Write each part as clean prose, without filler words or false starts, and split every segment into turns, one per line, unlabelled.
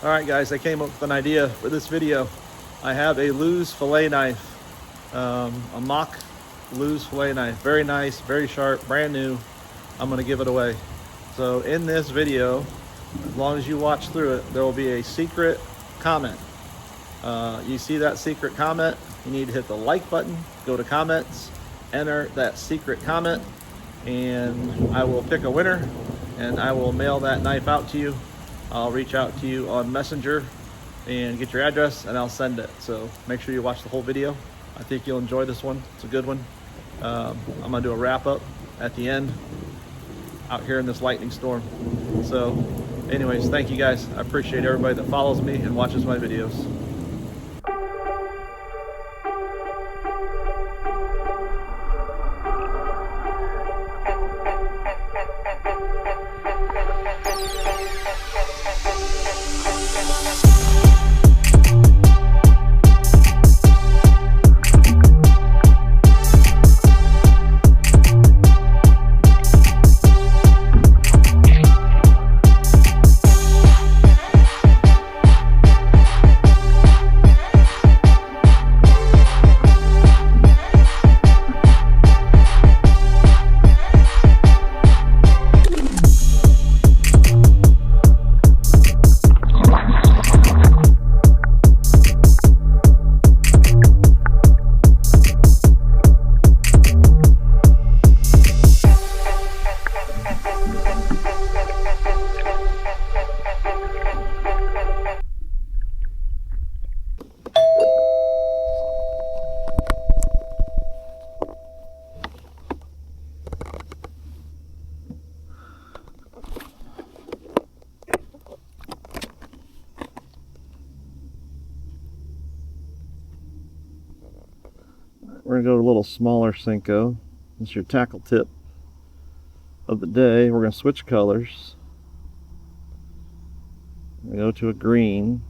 All right, guys, I came up with an idea for this video. I have a Lew's fillet knife, a mock Lew's fillet knife. Very nice, very sharp, brand new. I'm gonna give it away. So in this video, as long as you watch through it, there will be a secret comment. You see that secret comment, you need to hit the like button, go to comments, enter that secret comment, and I will pick a winner and I will mail that knife out to you. I'll reach out to you on Messenger and get your address and I'll send it. So make sure you watch the whole video. I think you'll enjoy this one. It's a good one. I'm gonna do a wrap up at the end out here in this lightning storm. So anyways, thank you guys. I appreciate everybody that follows me and watches my videos. We're gonna go to a little smaller Senko. This is your tackle tip of the day. We're gonna switch colors. We're gonna go to a green.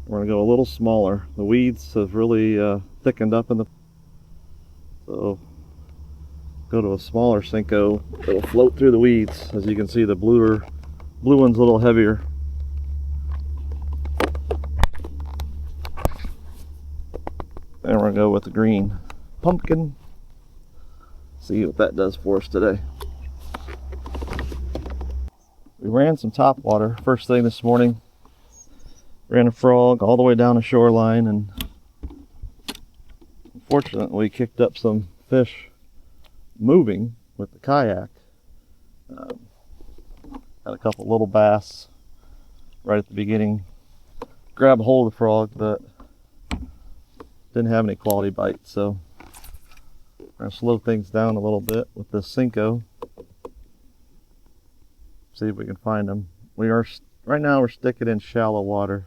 We're gonna go a little smaller. The weeds have really thickened up in the, so go to a smaller Senko. It'll float through the weeds. As you can see, the blue one's a little heavier. And we're gonna go with the green pumpkin. See what that does for us today. We ran some top water first thing this morning. Ran a frog all the way down the shoreline, and unfortunately kicked up some fish moving with the kayak. Had a couple little bass right at the beginning. Grabbed a hold of the frog, but didn't have any quality bites, so we're gonna slow things down a little bit with this Senko. See if we can find them. We are right now we're sticking in shallow water.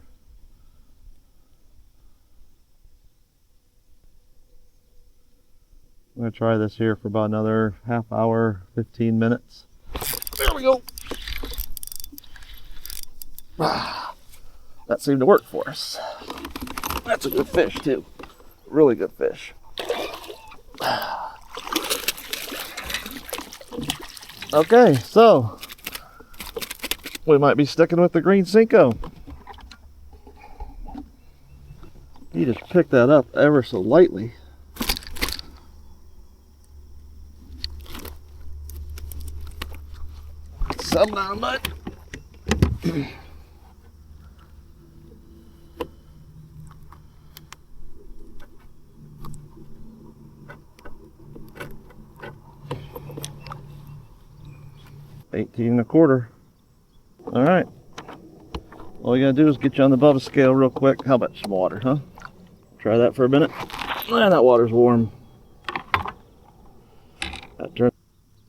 I'm gonna try this here for about another half hour, 15 minutes. There we go. That seemed to work for us. That's a good fish too. Really good fish. Okay, so we might be sticking with the green Senko. He just picked that up ever so lightly. Some down the mud. 18 1/4. All right. All you gotta do is get you on the Bubba scale real quick. How about some water, huh? Try that for a minute. And that water's warm.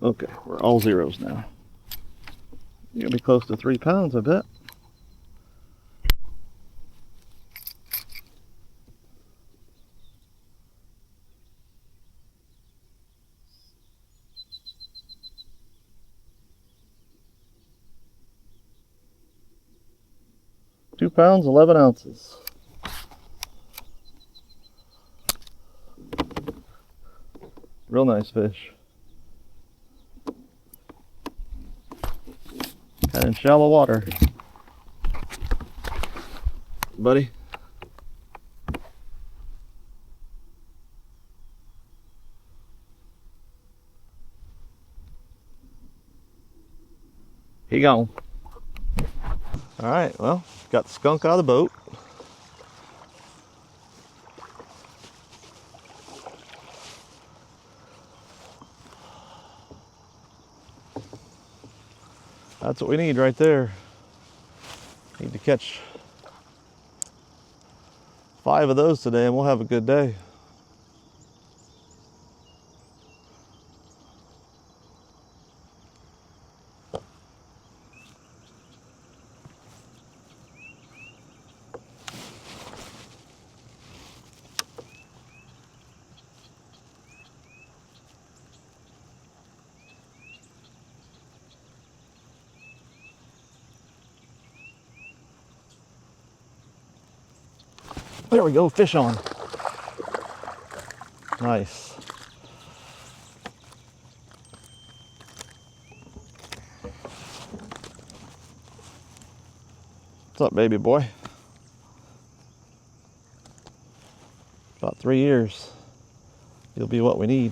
Okay, we're all zeros now. You're gonna be close to 3 pounds, I bet. £2, 11 ounces. Real nice fish. Kind of in shallow water. buddy. He gone. All right, well, got the skunk out of the boat. That's what we need right there. Need to catch 5 of those today and we'll have a good day. There we go, fish on. Nice. What's up, baby boy? About 3 years. You'll be what we need.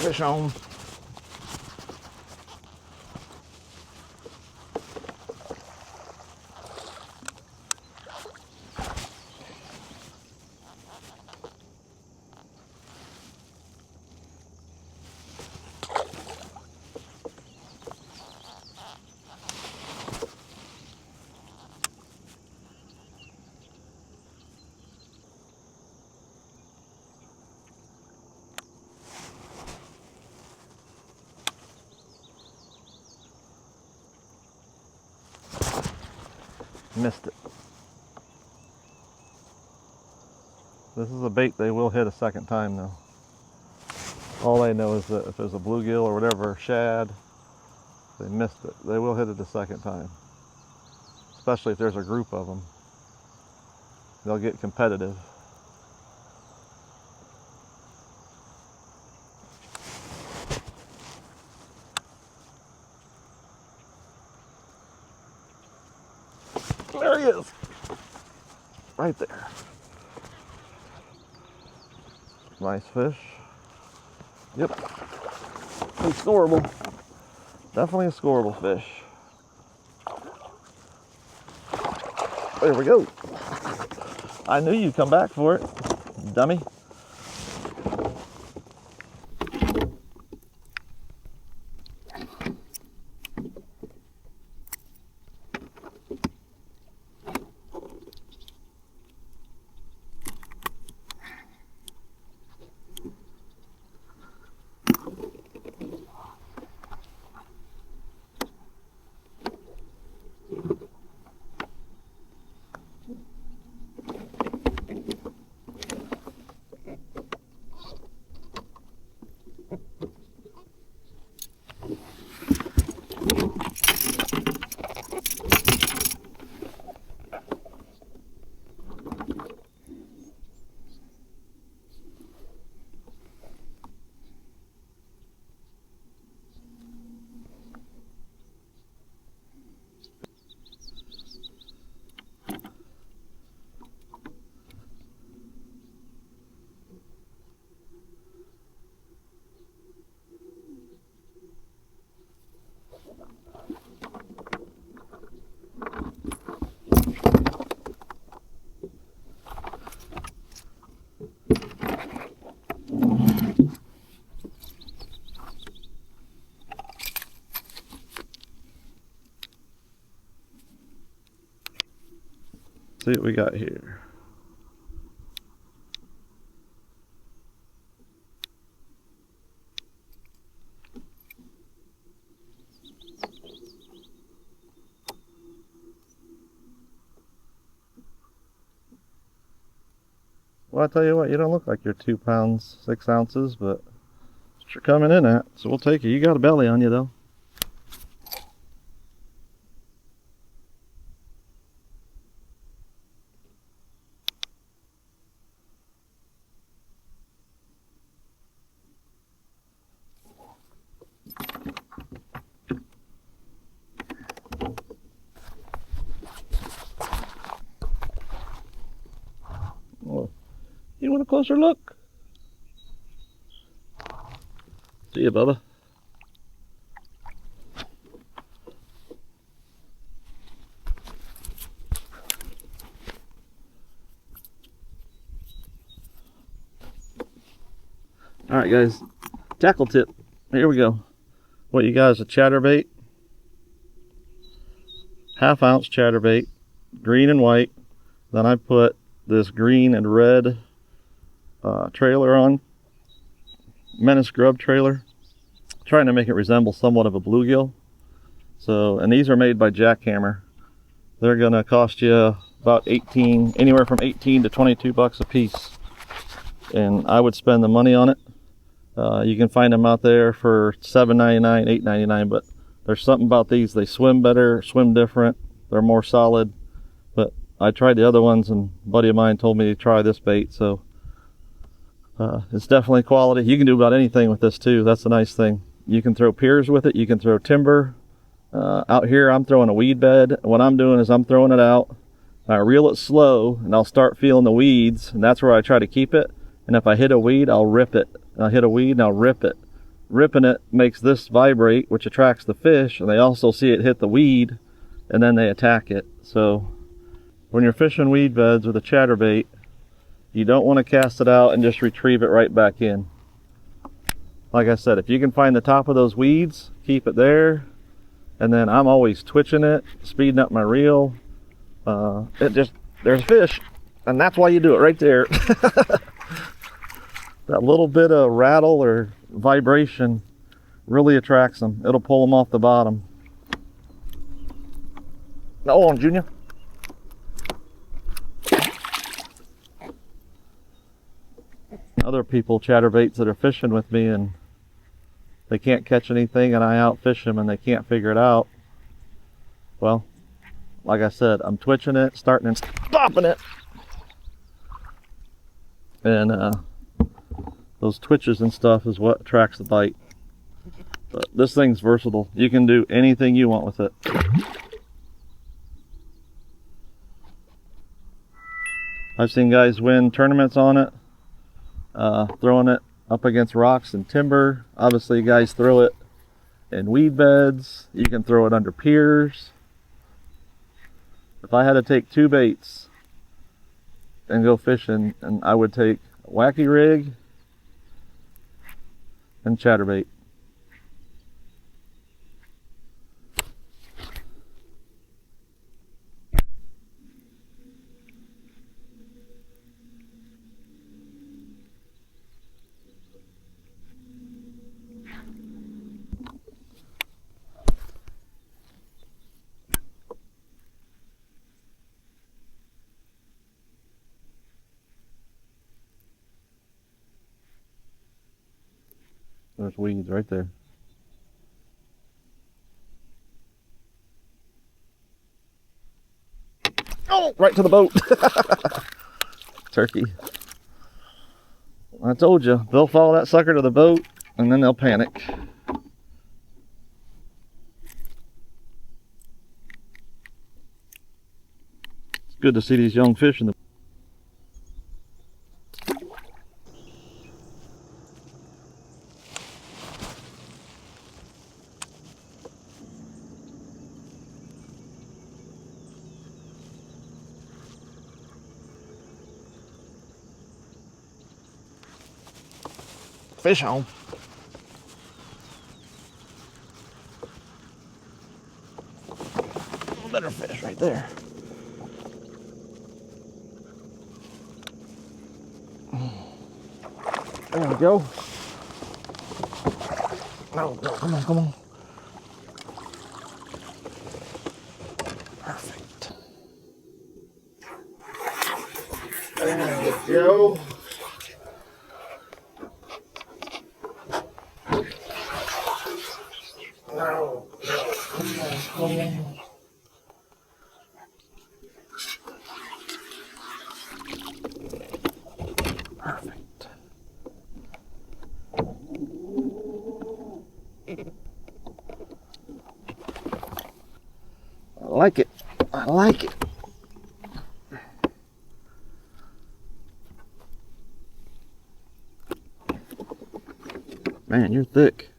Fish on. Missed it. This is a bait they will hit a second time though. All they know is that if there's a bluegill or whatever, shad, they missed it. They will hit it a second time. Especially if there's a group of them. They'll get competitive. There he is. Right there. Nice fish. Yep. It's scoreable. Definitely a scoreable fish. There we go. I knew you'd come back for it, dummy. See what we got here. Well, I tell you what, you don't look like you're 2 pounds 6 ounces, but you're coming in at, so we'll take it. You got a belly on you though. Oh, you want a closer look? See ya, Bubba. All right, guys, tackle tip. Here we go. What you got is a chatterbait, 1/2 ounce chatterbait, green and white. Then I put this green and red trailer on, Menace Grub trailer, trying to make it resemble somewhat of a bluegill. So, and these are made by Jackhammer. They're gonna cost you about anywhere from 18 to 22 bucks a piece. And I would spend the money on it. You can find them out there for $7.99, $8.99, but there's something about these. They swim better, swim different, they're more solid. But I tried the other ones, and a buddy of mine told me to try this bait, so it's definitely quality. You can do about anything with this too. That's the nice thing. You can throw piers with it, you can throw timber. Out here I'm throwing a weed bed. What I'm doing is I'm throwing it out, I reel it slow, and I'll start feeling the weeds, and that's where I try to keep it. And if I hit a weed, I'll rip it. I'll hit a weed and I'll rip it. Ripping it makes this vibrate, which attracts the fish, and they also see it hit the weed, and then they attack it. So when you're fishing weed beds with a chatterbait, you don't want to cast it out and just retrieve it right back in. Like I said, if you can find the top of those weeds, keep it there. And then I'm always twitching it, speeding up my reel. There's a fish, and that's why you do it right there. That little bit of rattle or vibration really attracts them. It'll pull them off the bottom. Now, hold on, Junior. Other people chatterbaits that are fishing with me, and they can't catch anything, and I outfish them and they can't figure it out. Well, like I said, I'm twitching it, starting and stopping it. And those twitches and stuff is what attracts the bite. But this thing's versatile. You can do anything you want with it. I've seen guys win tournaments on it, throwing it up against rocks and timber. Obviously, guys throw it in weed beds. You can throw it under piers. If I had to take 2 baits and go fishing, and I would take a wacky rig and chatterbait. There's weeds right there. Oh, right to the boat. Turkey. I told you, they'll follow that sucker to the boat and then they'll panic. It's good to see these young fish in the fish on. Better fish right there. There we go. No, no, come on, come on. Perfect. There we go. No, come on, come on. Perfect. I like it. I like it. Man, you're thick.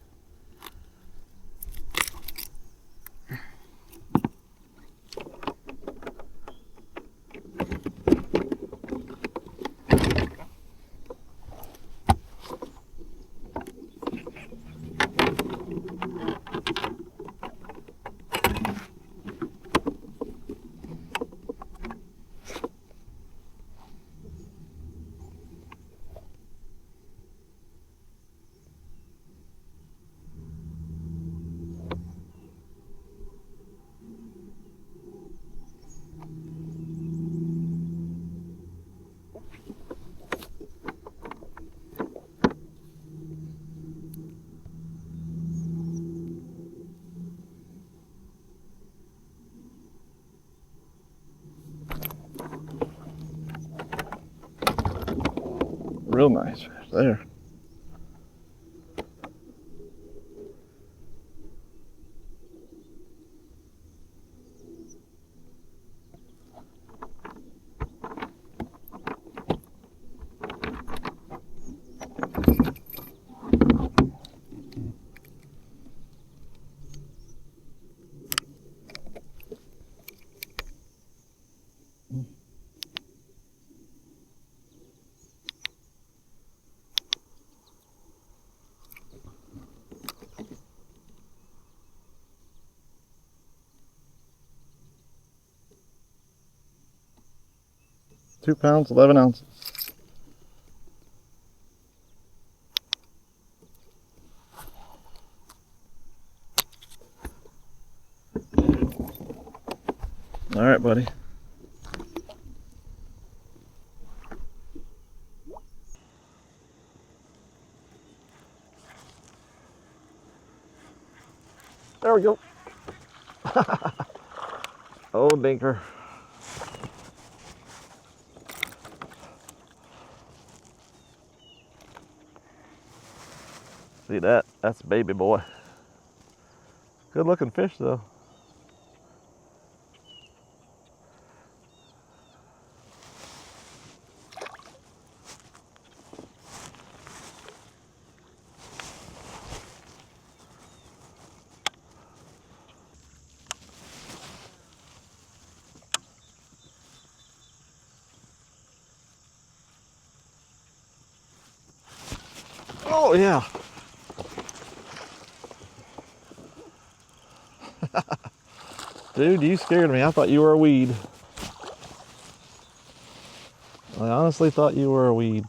Real nice fish there. £2, 11 ounces. All right, buddy. There we go. Oh, dinker. See that? That's a baby boy. Good looking fish though. Oh yeah. Dude, you scared me. I thought you were a weed. I honestly thought you were a weed.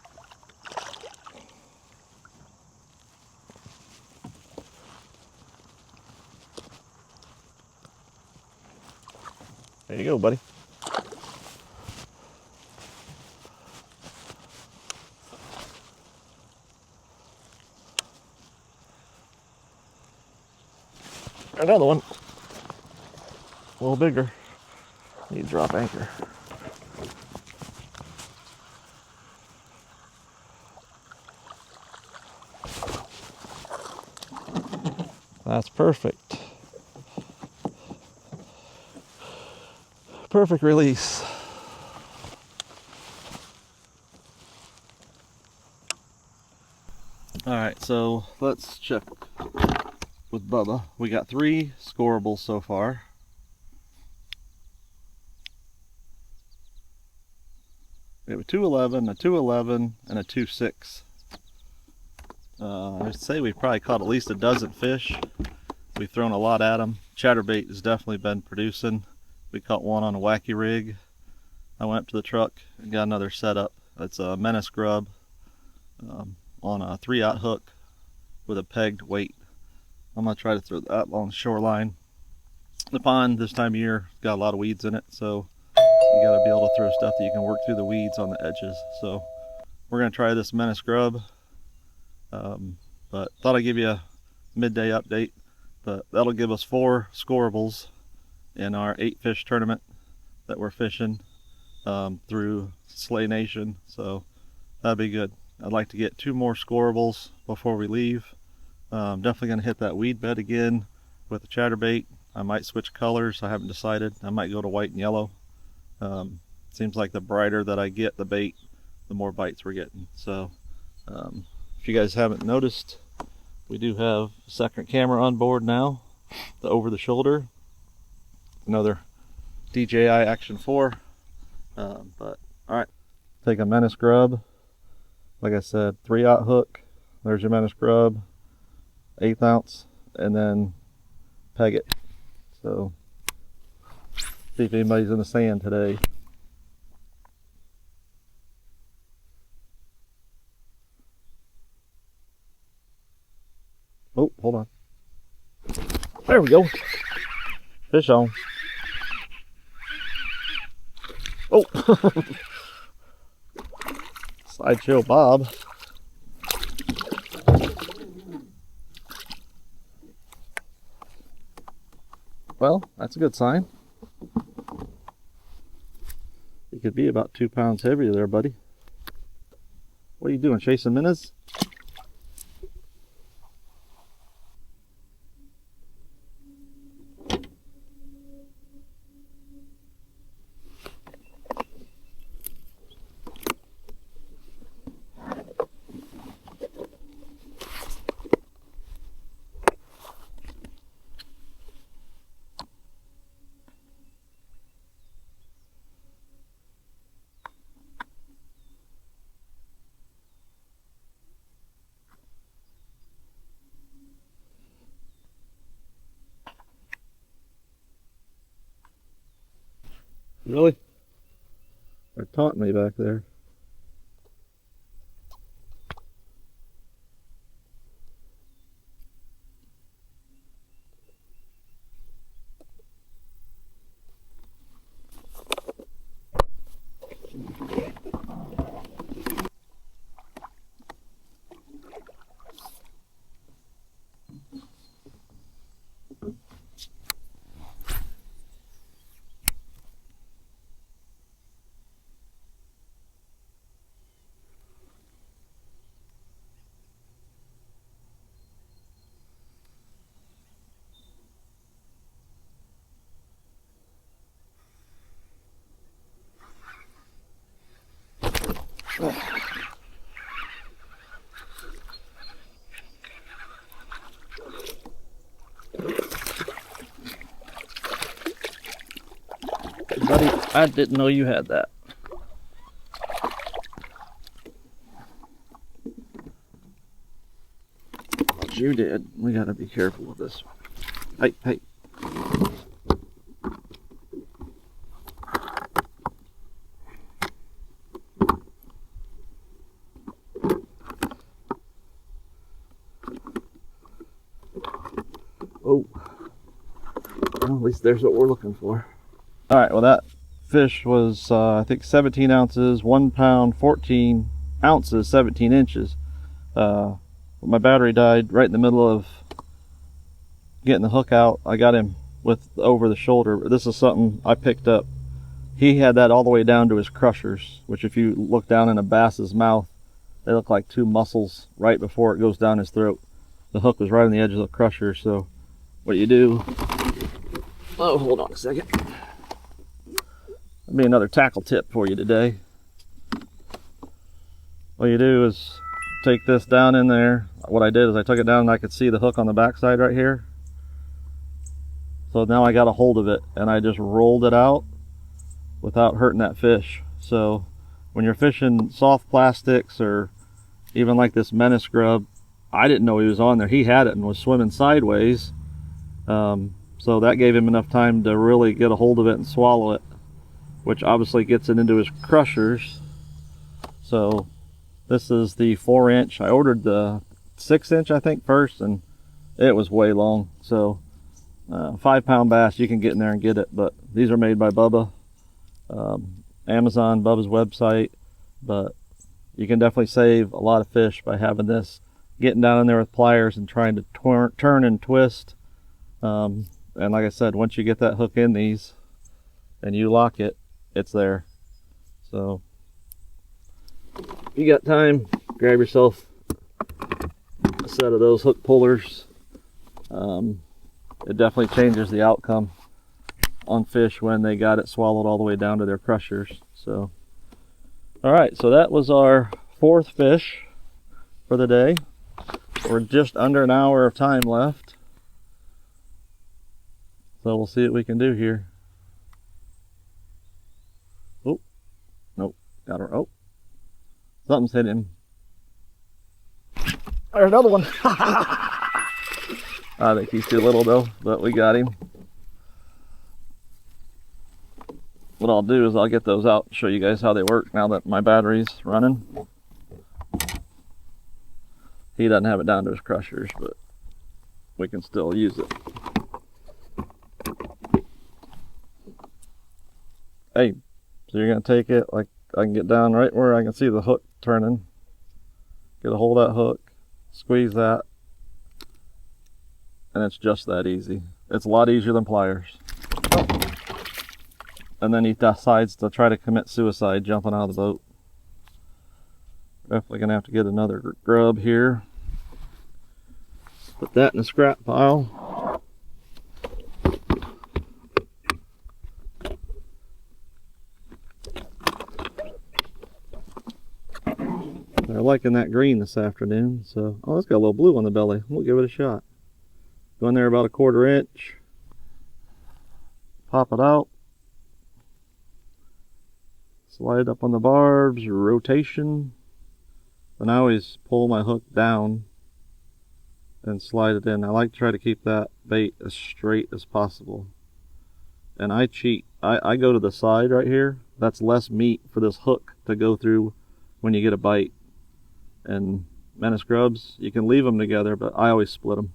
There you go, buddy. Another one. A little bigger. Need to drop anchor. That's perfect. Perfect release. All right, so let's check with Bubba. We got 3 scorables so far. We have a 211, a 211, and a 2.6. I'd say we've probably caught at least a dozen fish. We've thrown a lot at them. Chatterbait has definitely been producing. We caught one on a wacky rig. I went up to the truck and got another setup. It's a Menace grub. on a 3/0 hook with a pegged weight. I'm gonna try to throw that along the shoreline. The pond this time of year got a lot of weeds in it, so you gotta be able to throw stuff that you can work through the weeds on the edges. So we're gonna try this Menace grub, but thought I'd give you a midday update. But that'll give us 4 scorables in our 8-fish tournament that we're fishing through Slay Nation, so that'd be good. I'd like to get 2 more scorables before we leave. Definitely gonna hit that weed bed again with the chatterbait. I might switch colors, I haven't decided. I might go to white and yellow. Seems like the brighter that I get the bait, the more bites we're getting. So if you guys haven't noticed, we do have a second camera on board now, the over the shoulder, another DJI Action 4. But all right, take a Menace grub, like I said, 3/0 hook. There's your Menace grub, 1/8 ounce, and then peg it. So see if anybody's in the sand today. Oh, hold on. There we go. Fish on. Oh. Sideshow Bob. Well, that's a good sign. You could be about 2 pounds heavier there, buddy. What are you doing, chasing minnows? Really? They're taunting me back there. Buddy, I didn't know you had that. But you did. We gotta be careful with this one. Hey, hey. Oh. Well, at least there's what we're looking for. All right, well that fish was I think 17 ounces, 1 pound, 14 ounces, 17 inches. My battery died right in the middle of getting the hook out. I got him with over the shoulder. This is something I picked up. He had that all the way down to his crushers, which if you look down in a bass's mouth, they look like 2 muscles right before it goes down his throat. The hook was right on the edge of the crusher. So what you do, oh, hold on a second. That'll be another tackle tip for you today. What you do is take this down in there. What I did is I took it down and I could see the hook on the backside right here. So now I got a hold of it and I just rolled it out without hurting that fish. So when you're fishing soft plastics or even like this Menace grub, I didn't know he was on there. He had it and was swimming sideways. So that gave him enough time to really get a hold of it and swallow it, which obviously gets it into his crushers. So This is the 4-inch. I ordered the 6-inch, I think, first, and it was way long. So 5-pound bass, you can get in there and get it, but these are made by Bubba. Amazon, Bubba's website, but you can definitely save a lot of fish by having this, getting down in there with pliers and trying to turn and twist. And like I said, once you get that hook in these and you lock it, it's there. So if you got time, grab yourself a set of those hook pullers. It definitely changes the outcome on fish when they got it swallowed all the way down to their crushers. So all right, so that was our 4th fish for the day. We're just under an hour of time left, so we'll see what we can do here. Oh, nope, got her. Oh, something's hit him. There's another one. I think he's too little though, but we got him. What I'll do is I'll get those out and show you guys how they work now that my battery's running. He doesn't have it down to his crushers, but we can still use it. Hey, so you're gonna take it, like I can get down right where I can see the hook turning. Get a hold of that hook, squeeze that, and it's just that easy. It's a lot easier than pliers. And then he decides to try to commit suicide jumping out of the boat. Definitely gonna have to get another grub here. Put that in the scrap pile. They're liking that green this afternoon, so oh, it's got a little blue on the belly. We'll give it a shot. Go in there about a 1/4 inch. Pop it out. Slide up on the barbs, rotation. And I always pull my hook down and slide it in. I like to try to keep that bait as straight as possible. And I cheat. I go to the side right here. That's less meat for this hook to go through when you get a bite. And Menace grubs, you can leave them together, but I always split them.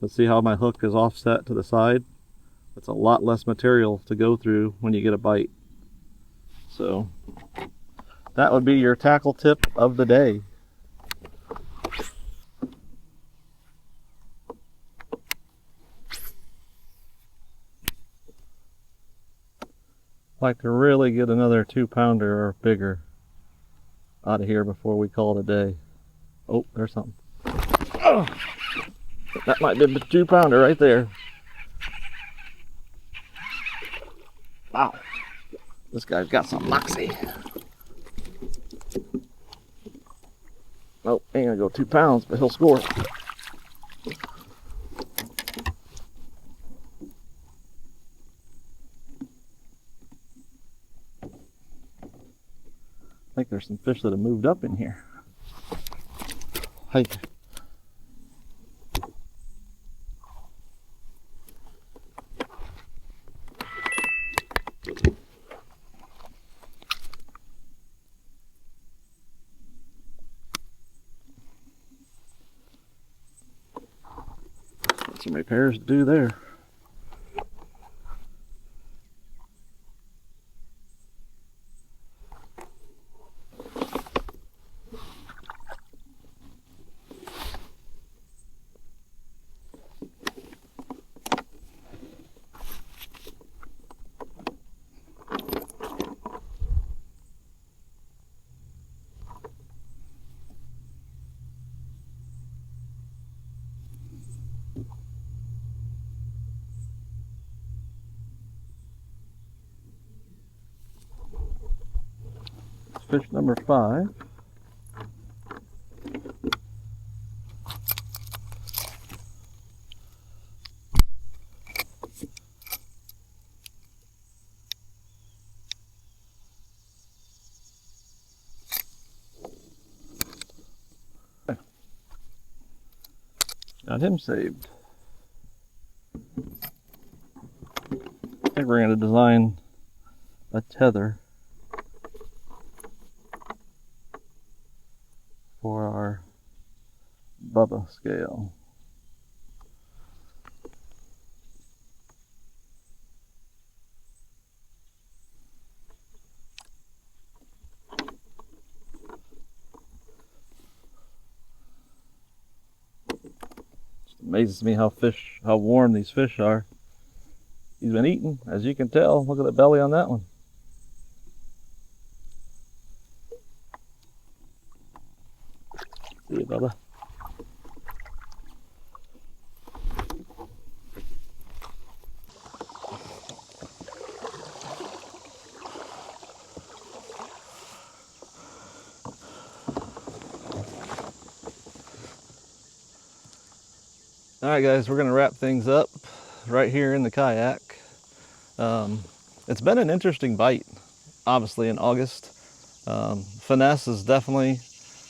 But see how my hook is offset to the side? It's a lot less material to go through when you get a bite. So that would be your tackle tip of the day. Like to really get another 2-pounder or bigger out of here before we call it a day. Oh, there's something. Oh, that might be a 2-pounder right there. Wow, this guy's got some moxie. Nope, ain't gonna go 2 pounds, but he'll score. I think there's some fish that have moved up in here. Hey. Some repairs to do there. Fish number 5. Got him saved. I think we're going to design a tether Bubba scale. It amazes me how warm these fish are. He's been eating, as you can tell. Look at the belly on that one. See you, Bubba. All right, guys, we're gonna wrap things up right here in the kayak. It's been an interesting bite, obviously, in August. Finesse is definitely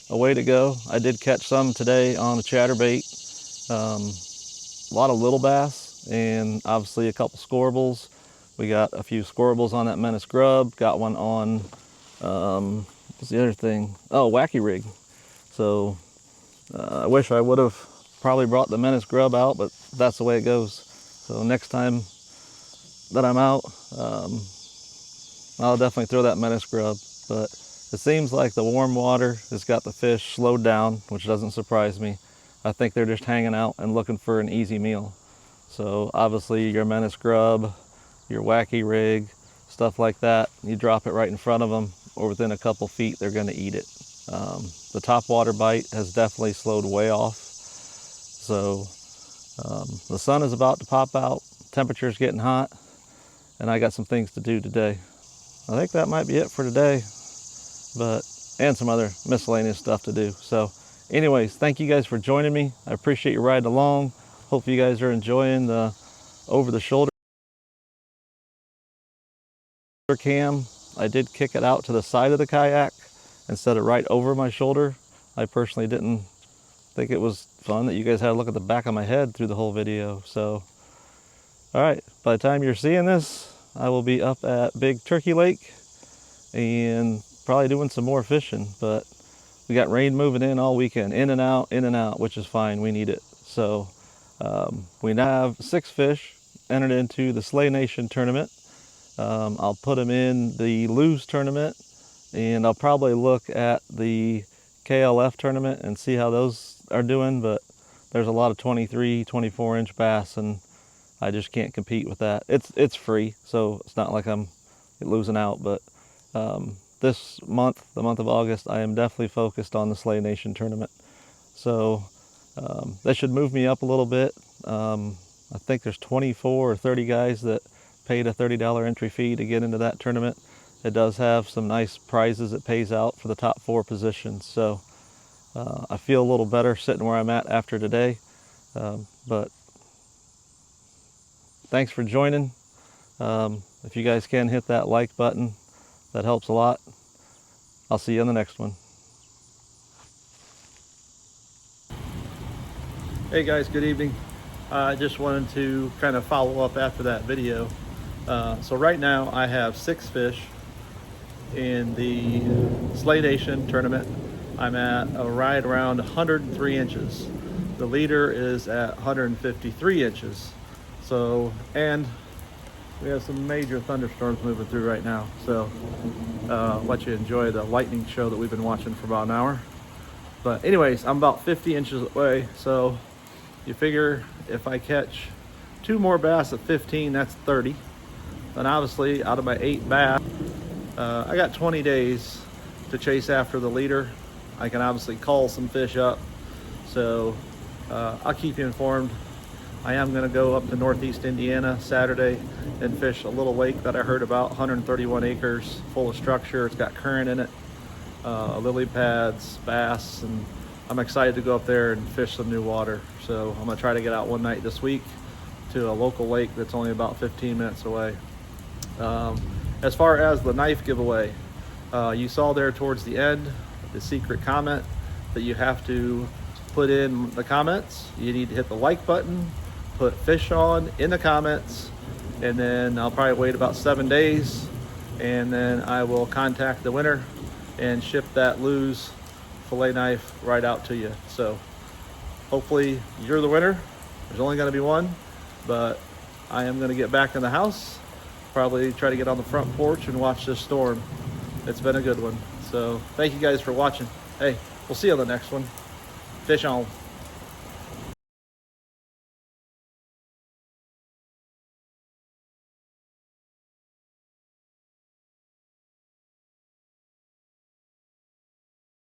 a way to go. I did catch some today on a chatterbait. A lot of little bass and obviously a couple scorables. We got a few scorables on that Menace grub. Got one on, what's the other thing? Oh, Wacky Rig. So I wish I would have probably brought the Menace grub out, but that's the way it goes. So next time that I'm out, I'll definitely throw that Menace grub. But it seems like the warm water has got the fish slowed down, which doesn't surprise me. I think they're just hanging out and looking for an easy meal. So obviously your Menace grub, your Wacky Rig, stuff like that, you drop it right in front of them, or within a couple feet, they're gonna eat it. The topwater bite has definitely slowed way off. So the sun is about to pop out, temperature's getting hot, and I got some things to do today. I think that might be it for today, and some other miscellaneous stuff to do. So anyways, thank you guys for joining me. I appreciate you riding along. Hope you guys are enjoying the over-the-shoulder cam. I did kick it out to the side of the kayak instead of right over my shoulder. I personally didn't think it was fun that you guys had to look at the back of my head through the whole video. So, all right, by the time you're seeing this, I will be up at Big Turkey Lake and probably doing some more fishing, but we got rain moving in all weekend, in and out, which is fine. We need it. So we now have 6 fish entered into the Slay Nation tournament. I'll put them in the Lose tournament, and I'll probably look at the KLF tournament and see how those are doing, but there's a lot of 23, 24-inch bass, and I just can't compete with that. It's free, so it's not like I'm losing out, but this month, the month of August, I am definitely focused on the Slay Nation tournament. So that should move me up a little bit. I think there's 24 or 30 guys that paid a $30 entry fee to get into that tournament. It does have some nice prizes it pays out for the top 4 positions. So I feel a little better sitting where I'm at after today. But thanks for joining. If you guys can hit that like button, that helps a lot. I'll see you on the next one. Hey guys, good evening. I just wanted to kind of follow up after that video. So right now I have 6 fish in the Slay Nation tournament. I'm at right around 103 inches. The leader is at 153 inches. So, and we have some major thunderstorms moving through right now. So let you enjoy the lightning show that we've been watching for about an hour. But anyways, I'm about 50 inches away. So you figure if I catch 2 more bass at 15, that's 30. And obviously out of my 8 bass, I got 20 days to chase after the leader. I can obviously call some fish up. So I'll keep you informed. I am gonna go up to Northeast Indiana Saturday and fish a little lake that I heard about, 131 acres, full of structure. It's got current in it, lily pads, bass, and I'm excited to go up there and fish some new water. So I'm gonna try to get out one night this week to a local lake that's only about 15 minutes away. As far as the knife giveaway, you saw there towards the end, the secret comment that you have to put in the comments. You need to hit the like button, put fish on in the comments, and then I'll probably wait about 7 days, and then I will contact the winner and ship that Lew's fillet knife right out to you. So Hopefully you're the winner. There's only going to be one, but I am going to get back in the house, probably try to get on the front porch and watch this storm. It's been a good one. So thank you guys for watching. Hey, we'll see you on the next one. Fish on.